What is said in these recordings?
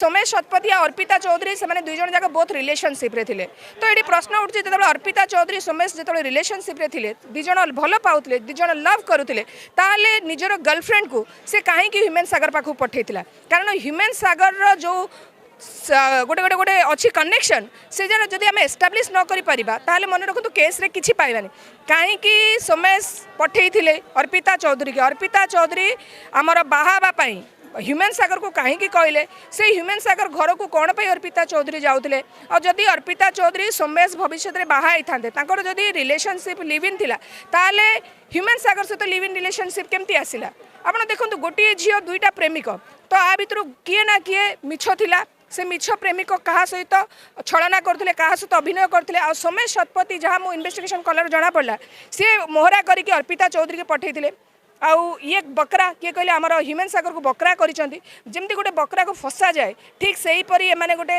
सोमेश शतपथी और अर्पिता चौधरी से दुई जन जाक बोथ रिलेशनशिप रे थिले। तो ये प्रश्न उठे जो अर्पिता चौधरी सोमेश जो रिलेशनशिप रे थिले दी जन भल पाउथिले दी जन लव करुथिले ताले निजर गर्लफ्रेंड को से कहीं ह्यूमन सागर पाखु पठेइथिला कारण ह्यूमन सागर रो जो गोटे गोटे गोटे अच्छी कनेक्शन से जब आम एस्टाब्लीश न कर मन रखु केस रे किछि पाइबानी कहीं सोमेश पठेइथिले अर्पिता चौधरी आमर बाहाबा ह्यूमन सागर को कहीं कहले से ह्यूमन सागर घर को कौन पे अर्पिता चौधरी जाऊले और जदि अर्पिता चौधरी सोमेश भविष्य में बाहा था जदि रिलेशनशिप लिव इन थिला ताले ह्यूमन सागर सहित लिव इन रिलेशनशिप केमती आसिला आपण देखो गोटे झील दुईटा प्रेमिक तो आ भितर किए ना किए मिछ थिला से मिछ प्रेमिक क्या सहित छलना करते क्या सहित अभिनय करते आ सोमेश शतपथी जहाँ मु इन्वेस्टिगेशन कलर जना पड़ा सी मोहरा करके अर्पिता चौधरी के पठेइथिले आउ ये बकरा किए कहले आमर ह्यूमन सागर को बकरा करमती गोटे बकरा को फसा जाए ठीक से हीपरी एमाने गोटे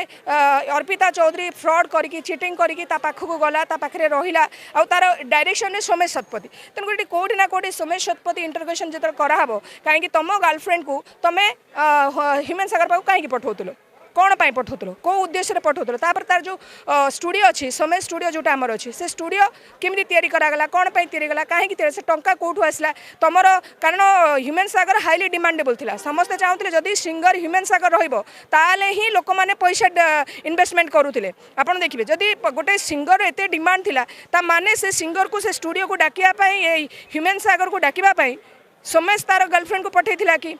अर्पिता चौधरी फ्रॉड करके चीटिंग करके पाखक गला पाखे रहा आउ तार डायरेक्शन में सोमेश शतपथी तेणुक कौटी ना कौटी सोमेश शतपथी इंटरगेशन जो कराब कहीं तुम गर्लफ्रेंड को तुम ह्यूमन सागर पाक कहीं पठाऊल कौन पाई पठाऊल कौ उद्देश्य पठाऊल तार जो स्टूडियो अच्छी सोमेश स्टूडियो जोटा आमर अच्छी से स्टूडियो केमी तैयारी करागला कौन पाई तैयारी गला कहीं से टंका कौटू आसला तुमर कारण ह्यूमन सागर हाईली डिमांडेबल थिला समस्ते चाहूले जदि सिंगर ह्यूमन सागर रहा ही लोक मैंने पैसा इन्वेस्टमेंट करुले आप देखिए जदि गोटे सिंगर एत डिमांड थिला ता माने से सिंगर को से स्टूडियो को डाकिया ह्यूमन सागर को डाकिबा सोमेश तार गर्लफ्रेंड को पठेइथिला कि